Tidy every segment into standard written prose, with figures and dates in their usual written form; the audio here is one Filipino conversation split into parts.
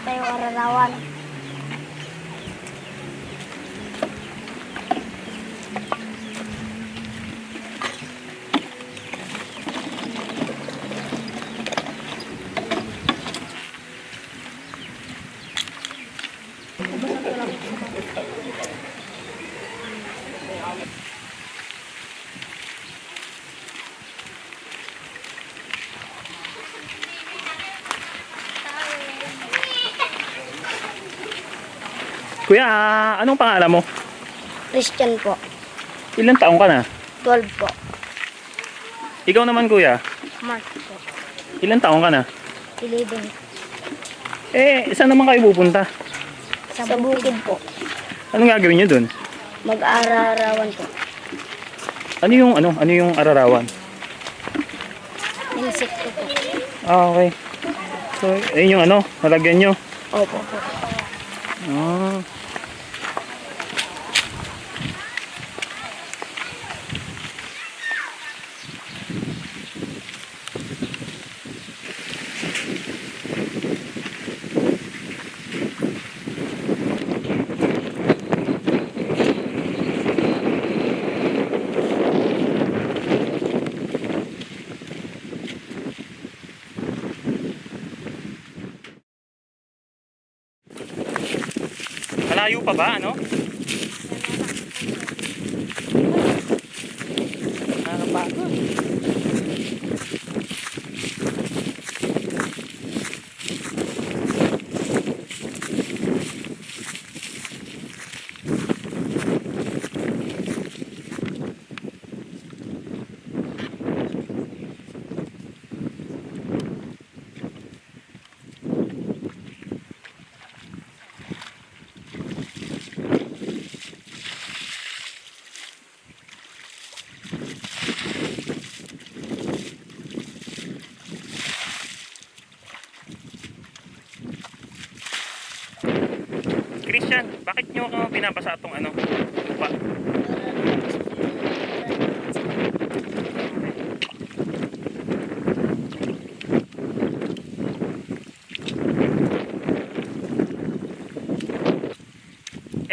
tayong ararawan. Kuya, anong pangalan mo? Christian po. Ilang taong ka na? 12 po. Ikaw naman kuya, Mark po. ilang taong ka na? 11. Saan naman kayo pupunta? Sa bukid po. Anong gagawin nyo dun? Mag-ararawan po. Ano yung ararawan? Insekto po. Okay. So, ayun yung nalagyan nyo. Opo po. Ah. Malayo pa ba, Nakakapagod. Christian, bakit nyo binabasa itong lupa?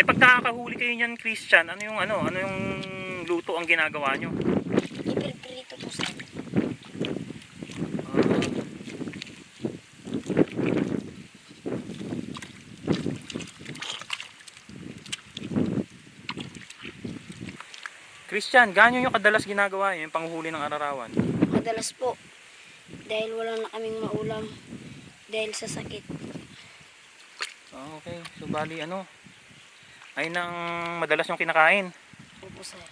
Pagkakahuli kayo niyan, Christian, ano yung luto ang ginagawa nyo? Ipirprito po sa akin. Christian, gaano yung kadalas ginagawa yung panghuli ng ararawan? Madalas po. Dahil wala na kaming maulam. Dahil sa sakit. Okay, so bali ay nang madalas yung kinakain. Opo sir.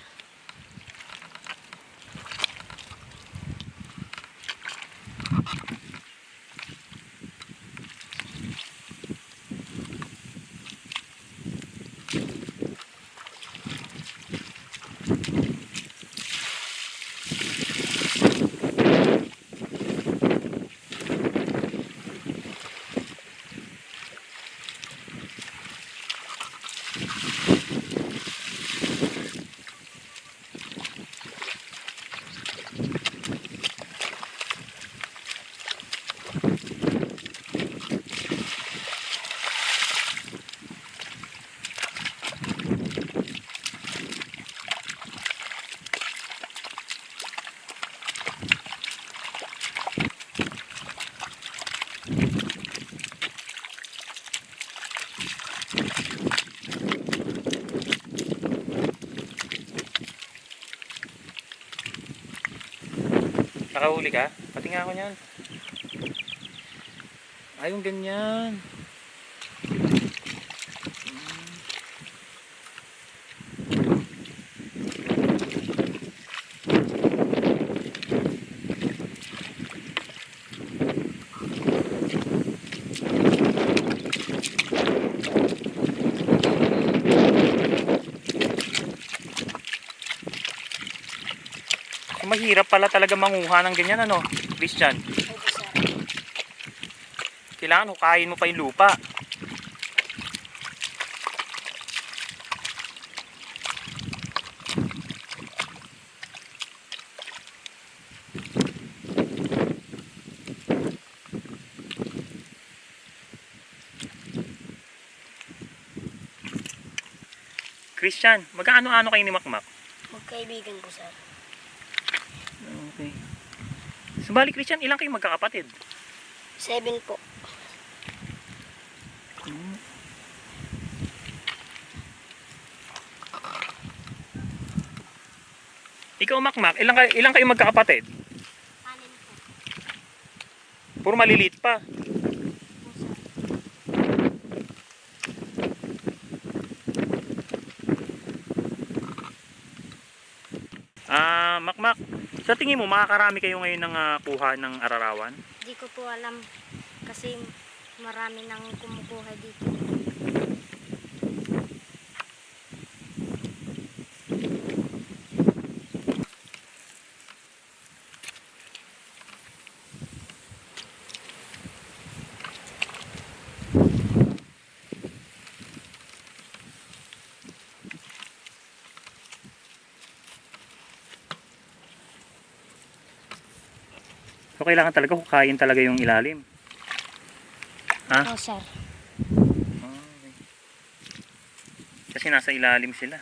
Nakahuli ka? Pati nga ako niyan. Ay, yung ganyan. Mahirap pala talaga manguha ng ganyan, Christian? Opo sir. Kailangan hukayin mo pa yung lupa. Christian, magkaano-ano kayo ni Makmak? Magkaibigan po, sir. Okay. So, bali, Christian, ilang kayo magkakapatid? 7 po. Ikaw, Makmak, ilang kayo magkakapatid? 6 po. Puro maliliit pa. Po, sir. Makmak, sa tingin mo, makakarami kayo ngayon ng kuha ng ararawan? Di ko po alam kasi marami nang kumukuha dito. So, kailangan talaga hukayin talaga yung ilalim. Ha? Po, sir. Okay. Kasi nasa ilalim sila.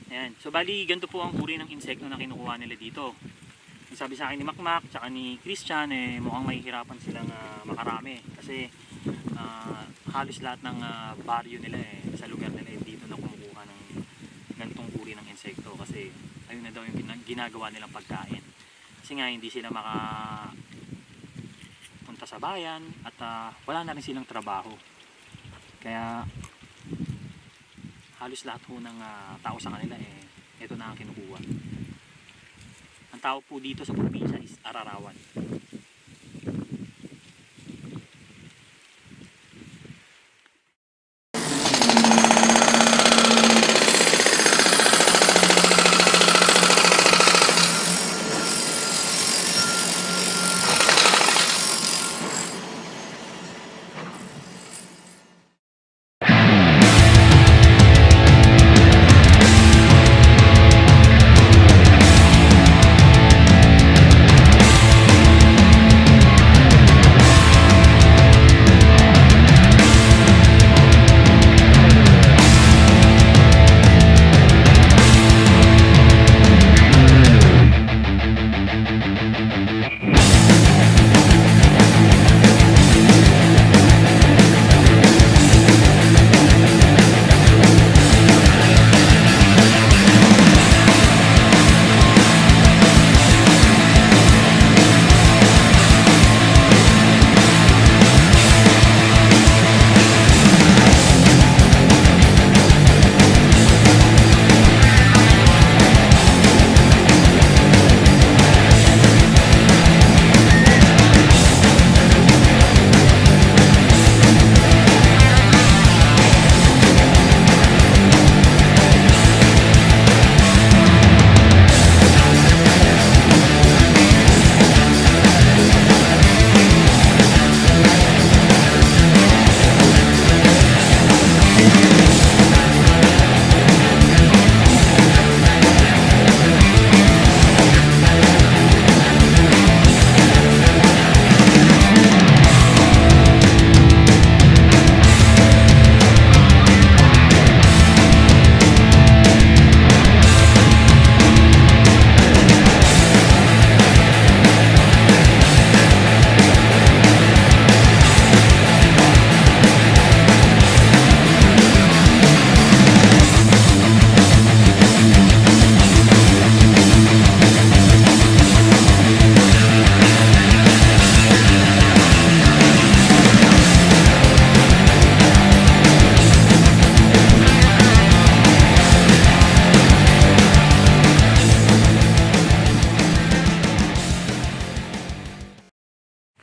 Ayan. So bali, ganito po ang uri ng insekto na kinukuha nila dito. Ang sabi sa akin ni Makmak tsaka ni Christian, mukhang mahihirapan silang makarami. Kasi halos lahat ng baryo nila sa lugar nila dito na kumukuha ng ganitong uri ng insekto. Kasi ayun na daw yung ginagawa nilang pagkain. Kasi nga hindi sila makapunta sa bayan at wala na rin silang trabaho. Kaya halos lahat ho ng tao sa kanila ito na ang kinukuha. Ang tawag po dito sa probinsya is ararawan.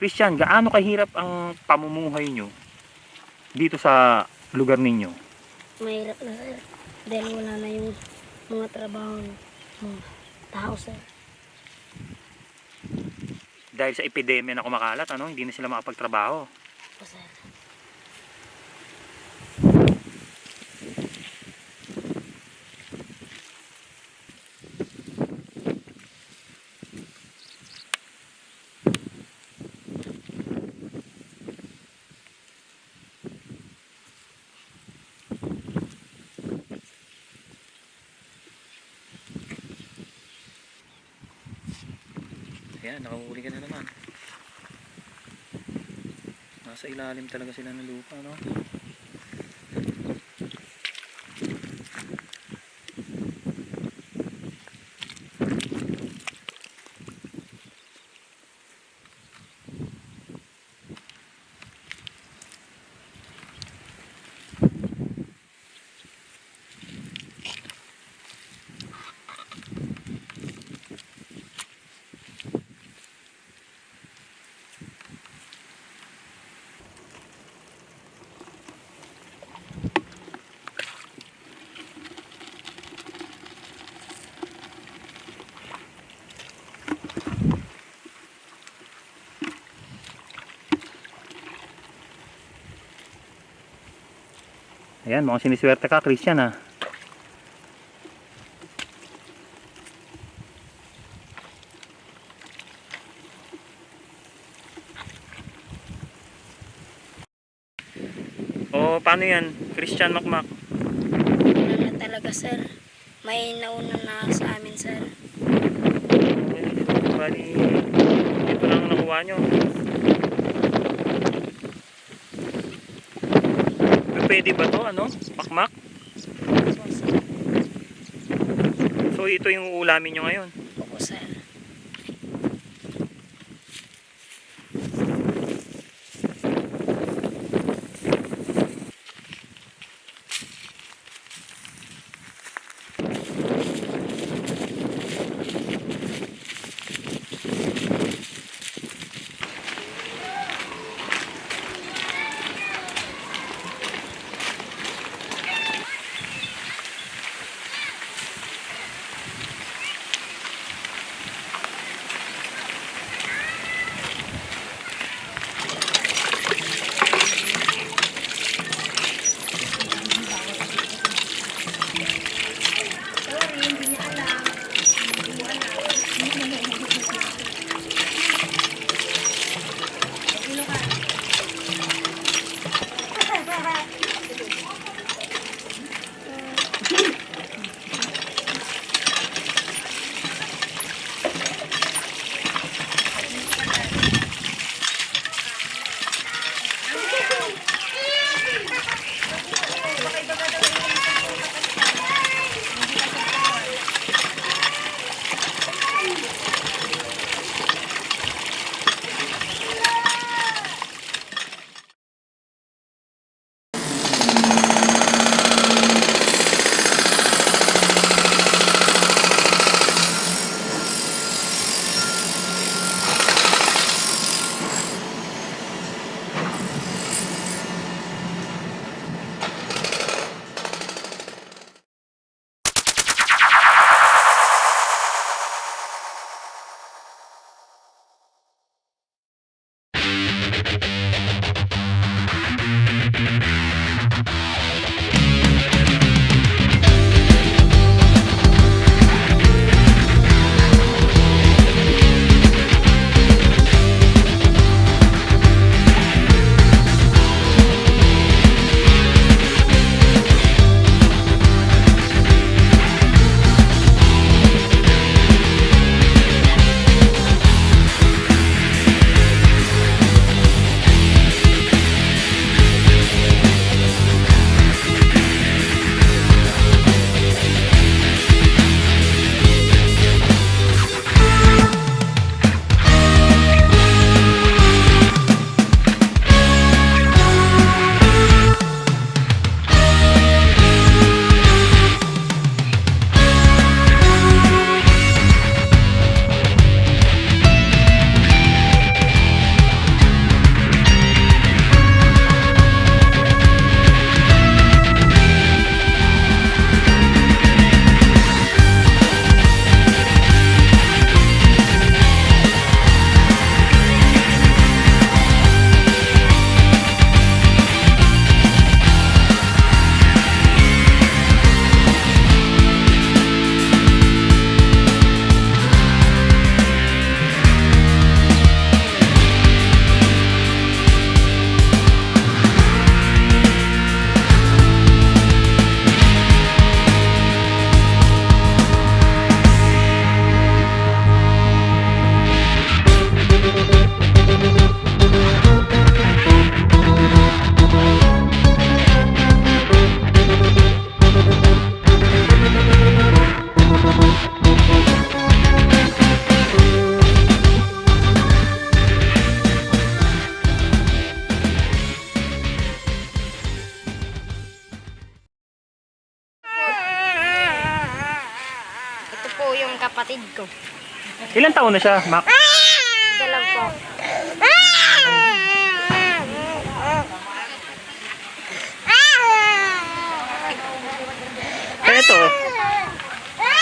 Christian, gaano kahirap ang pamumuhay nyo dito sa lugar ninyo? Mahirap na, sir. Dahil wala na yung mga trabaho ng mga tao, sir. Dahil sa epidemya na kumakalat, hindi na sila makapagtrabaho. Po, sir. Ayan, nakahuli ka na naman. Nasa ilalim talaga sila ng lupa, no? Ayan, mukhang siniswerte ka, Christian, ha? O, paano yan, Christian Makmak? Ano na talaga, sir. May nauna na sa amin, sir. Bali, ito lang ang nakuha nyo. Pwede ba to, ano? Makmak? Opo, sir. So, ito yung uulamin nyo ngayon. Opo, sir. po yung kapatid ko. Ilang taon na siya, Mac? Ito lang po. Eh, ito.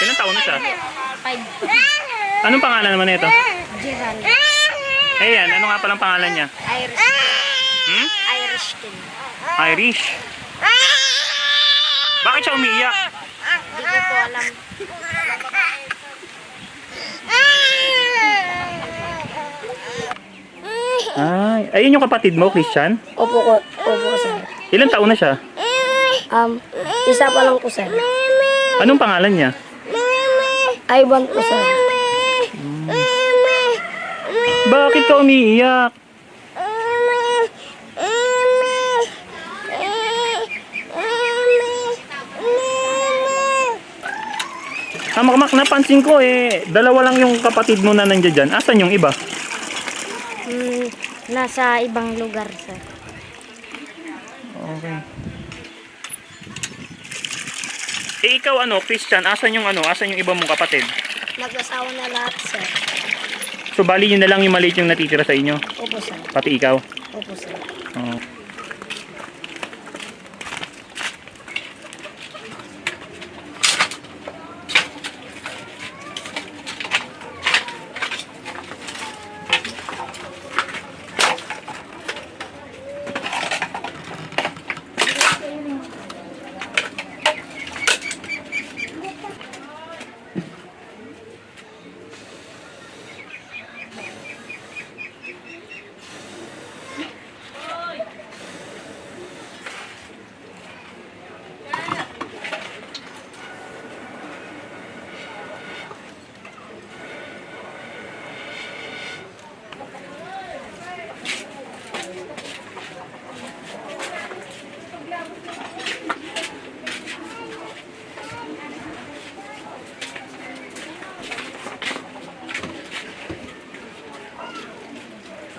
Ilang taon na siya? 5 po. Anong pangalan naman nito? Jiran. Eh, yan. Ano nga palang pangalan niya? Irish. Hmm? Irish din. Irish. Bakit siya umiiyak? Hindi ko po alam. Ay, ayun yung kapatid mo, Christian? Opo, sir. Ilang taon na siya? Isa pa lang po, sir. Anong pangalan niya? Ivan po, sir. Bakit ka umiiyak? Mak, napansin ko dalawa lang yung kapatid mo na nandiyan dyan. Asan yung iba? Nasa ibang lugar, sir. Okay. Eh ikaw Christian, asan yung iba mong kapatid? Nag-asawa na lahat, sir. So bali yun na lang yung maliit yung natitira sa inyo? Opo, sir. Pati ikaw? Opo, sir. Oo.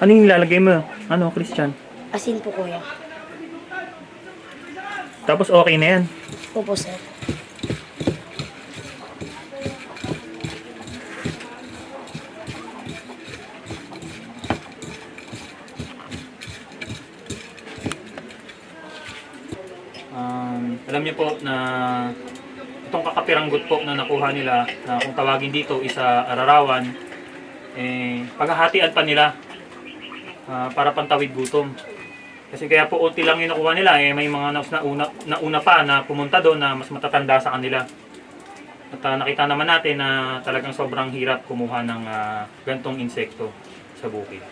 Ano yung nilalagay mo? Christian? Asin po, kuya. Tapos okay na yan. Opo, sir. Alam niyo po na itong kakapiranggot po na nakuha nila, na kung tawagin dito isa ararawan, paghahatian pa nila para pantawid gutom. Kasi kaya po unti lang yung nakuha nila, may mga nauna pa na pumunta doon na mas matatanda sa kanila. At nakita naman natin na talagang sobrang hirap kumuha ng gantong insekto sa bukid.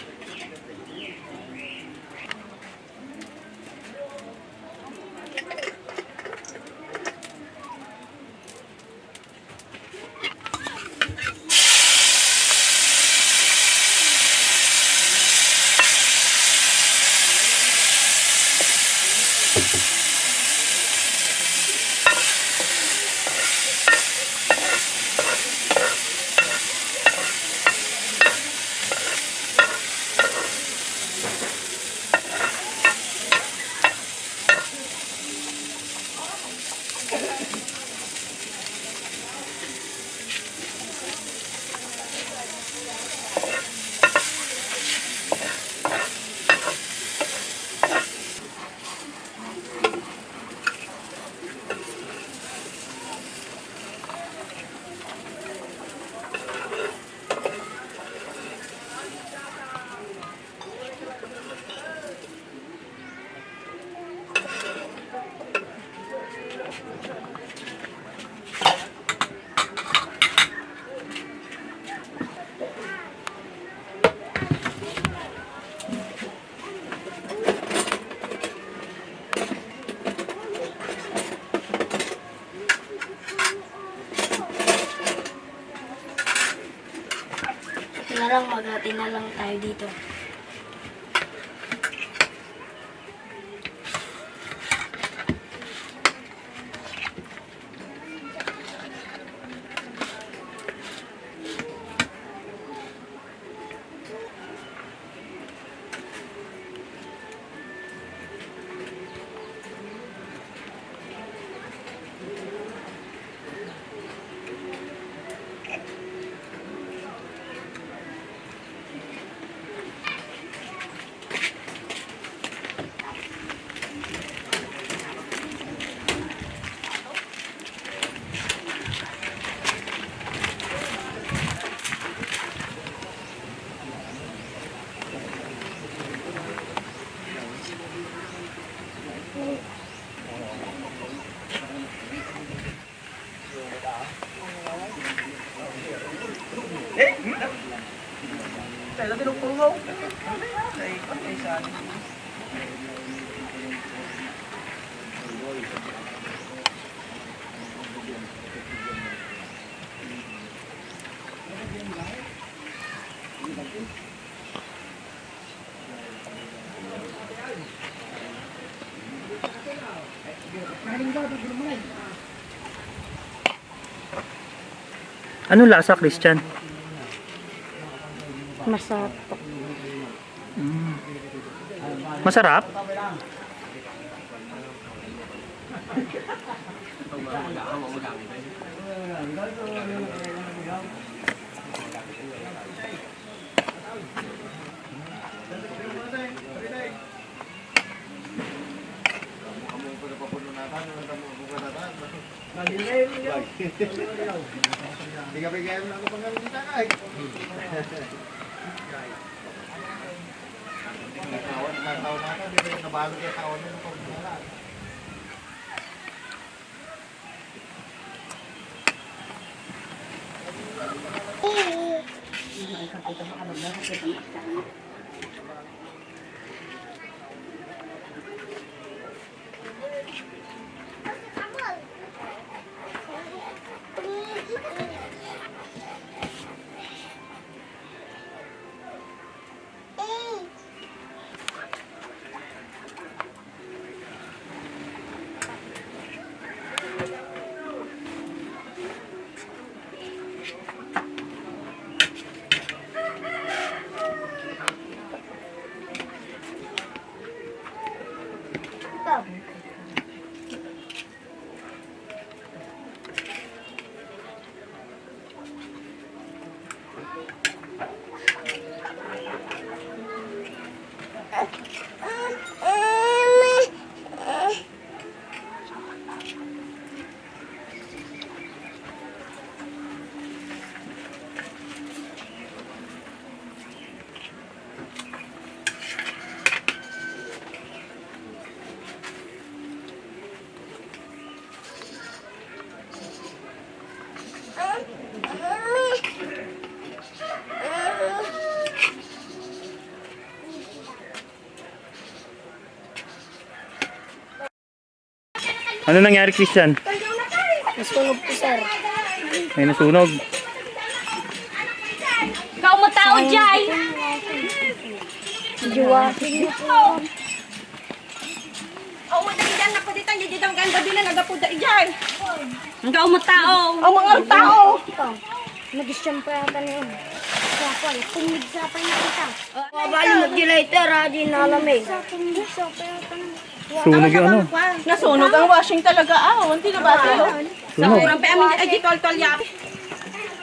Maghati na lang tayo dito. Anong lasa, Christian? Masarap po. Masarap? Hindi ka bigyan mo ng pangalan dito kay. Nakawan natin, hindi ko nabalo kaya kawan mo ng pangalan. Ano nangyari, Christian? Nasunog po, sir. May nasunog. Ikaw mo tao, Jai! Jiwa. Oo, madali dyan na po dito. Hindi dito ang ganda din na nagapuda, Jai! Ikaw mo tao! Ang mga tao! Nag-siyam pa yata na yun. Kaya po, tumig sa pa niya kita. Mabali mag-lighter, ha? Di nalamig. Tumig sa pa yata na. Sunog yung ano? Nasunog ang washing talaga. Hindi na ba tayo? Sa Sunog. kurang pa amin, ay tol-tol ya.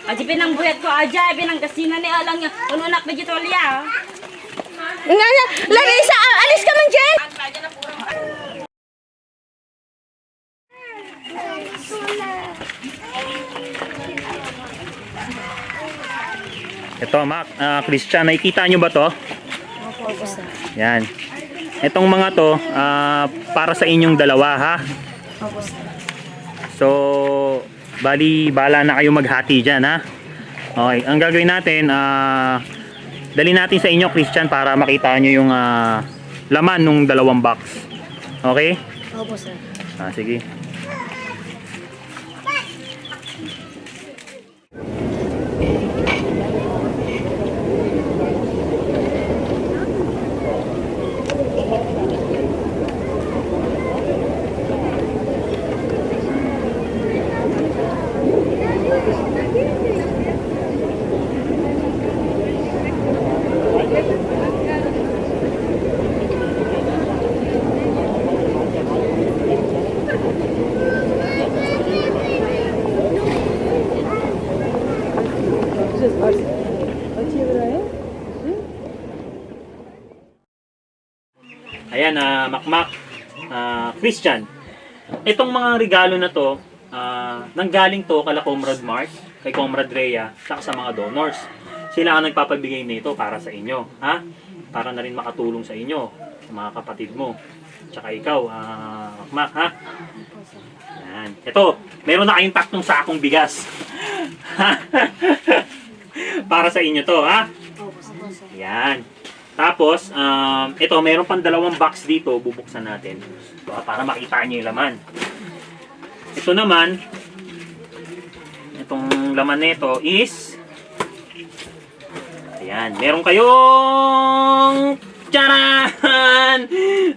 Aji pinangbuyat ko, Ajay, pinanggasinan ni Alang niya. Ununak na tol ya. Nga na, lagay sa, alis ka man, Jen! Ito, Mac, Christian, nakikita nyo ba to? Opo, sir. Yan. Itong mga to, para sa inyong dalawa, ha? Opo, sir. So, bali, bala na kayo maghati dyan, ha? Okay, ang gagawin natin, dali natin sa inyo, Christian, para makita nyo yung laman ng dalawang box. Okay? Opo, sir. Sige. Ayan, Makmak, Christian. Itong mga regalo na to, nanggaling to kala Comrade Mark, kay Comrade Rhea, saka sa mga donors. Sila ang nagpapabigay nito para sa inyo, ha? Para na rin makatulong sa inyo, sa mga kapatid mo. Tsaka ikaw, Makmak, ha? Ayan. Ito, meron na kayong tatlong sakong bigas. Para sa inyo to, ha? Yan. Tapos, ito, meron pang 2 box dito. Bubuksan natin. So, para makita nyo yung laman. Ito naman, itong laman nito is, ayan, meron kayong, tcharan!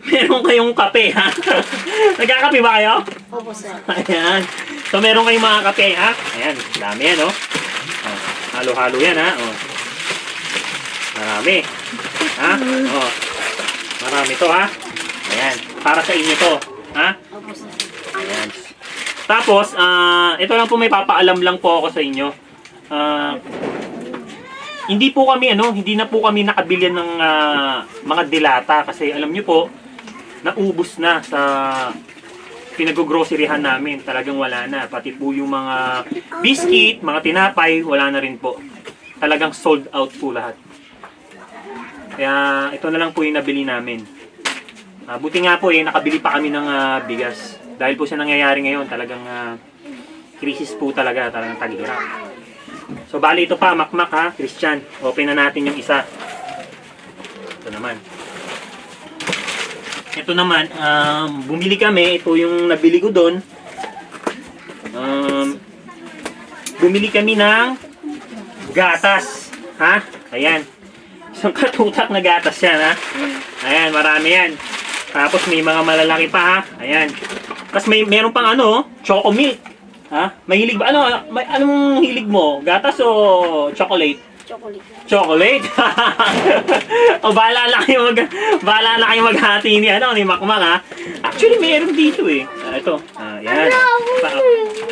Meron kayong kape, ha? Nagkakape ba kayo? Opo, sir. Ayan. So, meron kayong mga kape, ha? Ayan, dami yan, oh. Halo-halo yan, ha? Oh. Marami. Ha? Oh. Marami to, ha? Ayan. Para sa inyo to. Ha? Opo, sir. Ayan. Tapos, ito lang po, may papaalam lang po ako sa inyo. Hindi po kami, hindi na po kami nakabilyan ng mga dilata kasi alam nyo po, naubos na sa pinag-groceryhan namin. Talagang wala na. Pati po yung mga biscuit, mga tinapay, wala na rin po. Talagang sold out po lahat. Kaya ito na lang po yung nabili namin. Buti nga po nakabili pa kami ng bigas. Dahil po sa nangyayari ngayon, talagang krisis po talaga, talagang taghirap. So bali ito pa, makmak ha, Christian. Open na natin yung isa. Ito naman. Ito naman, bumili kami, ito yung nabili ko doon. Bumili kami ng gatas. Ha? Ayan. Isang katutak na gatas yan, ha? Ayan, marami yan. Tapos may mga malalaki pa, ha? Ayan. Tapos meron pang choco milk. Ha? Mahilig ba? Anong hilig mo? Gatas o chocolate? Chocolate. Chocolate? O bahala na kayo maghati ni Makmak, ha? Actually, meron dito eh. Ito. Ayan.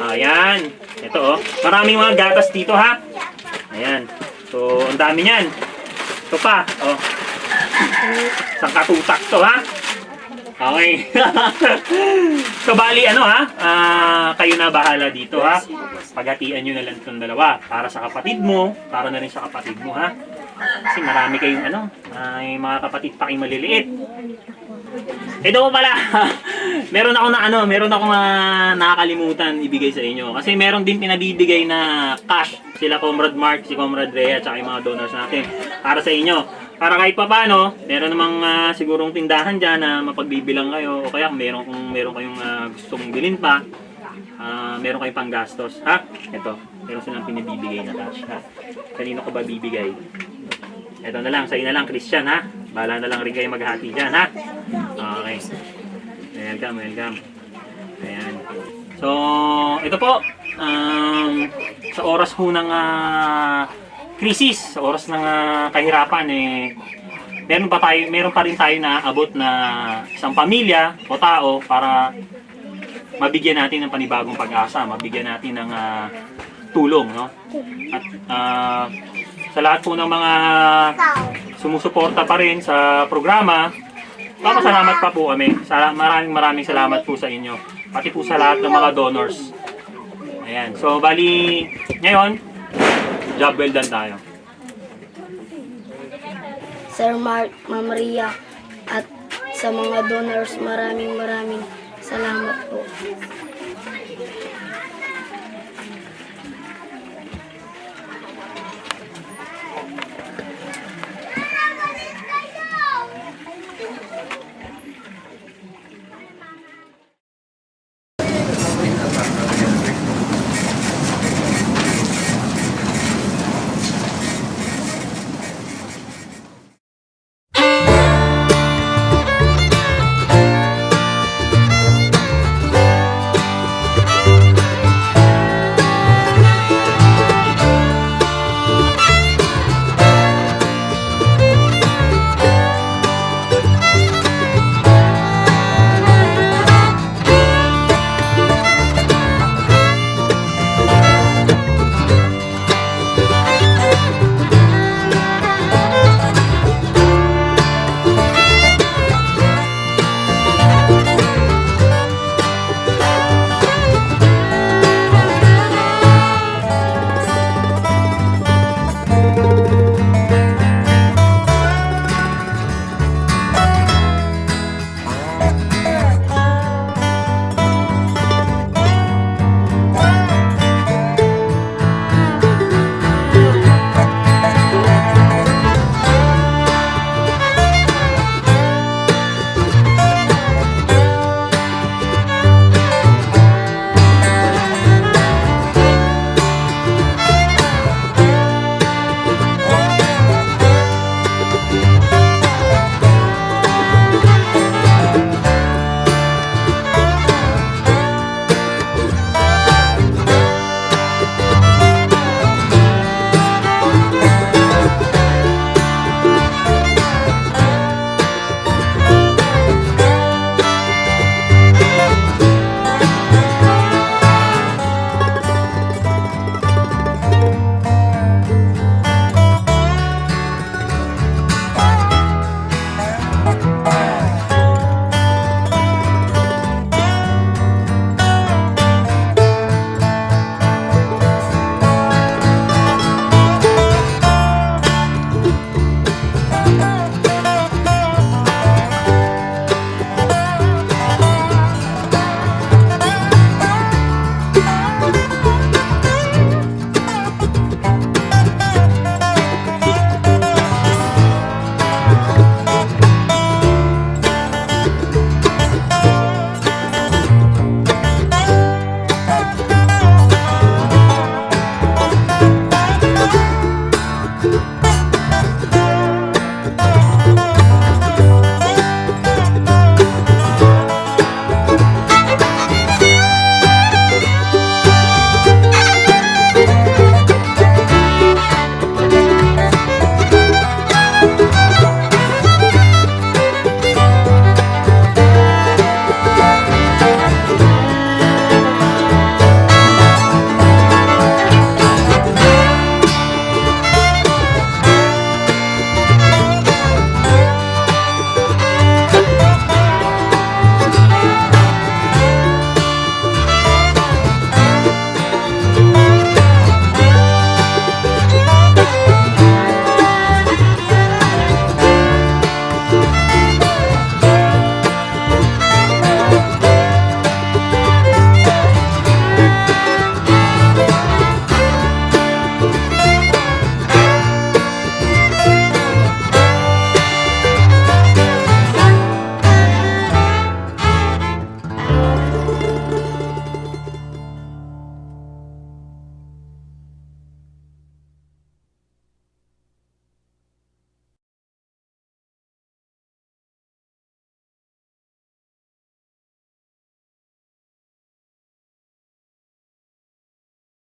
Ayan. Ito, oh. Maraming mga gatas dito, ha? Ayan. So, ang dami niyan. Ito pa, oh. Isang katutak to, ha? Okay. So, bali, kayo na bahala dito, ha? Paghatian nyo na lang itong dalawa. Para sa kapatid mo, para na rin sa kapatid mo, ha? Kasi marami kayong, may mga kapatid pa kayong maliliit. Ito po pala, meron akong nakakalimutan ibigay sa inyo. Kasi meron din pinabibigay na cash. Sila Comrade Mark, si Comrade Rhea, at saka yung mga donors natin. Para sa inyo. Para kahit pa paano, meron namang sigurong tindahan dyan na mapagbibilang kayo. O kaya kung meron kayong gustong bilhin pa, meron kayong panggastos. Ha? Ito, meron silang pinabibigay na cash. Ha? Kanino ko ba bibigay? Ito na lang, sa'yo na lang, Christian, ha? Bahala na lang rin kayo maghati dyan, ha? Okay. Welcome. Ayan. So, ito po, sa oras po ng krisis, sa oras ng kahirapan, meron pa rin tayo na abot na isang pamilya o tao para mabigyan natin ng panibagong pag-asa, mabigyan natin ng tulong, no? At sa lahat po ng mga sumusuporta pa rin sa programa, papasalamat pa po kami. Maraming salamat po sa inyo. Pati po sa lahat ng mga donors. Ayan. So, bali, ngayon, job well done tayo. Sir Mark, Ma'am Maria, at sa mga donors, maraming salamat po.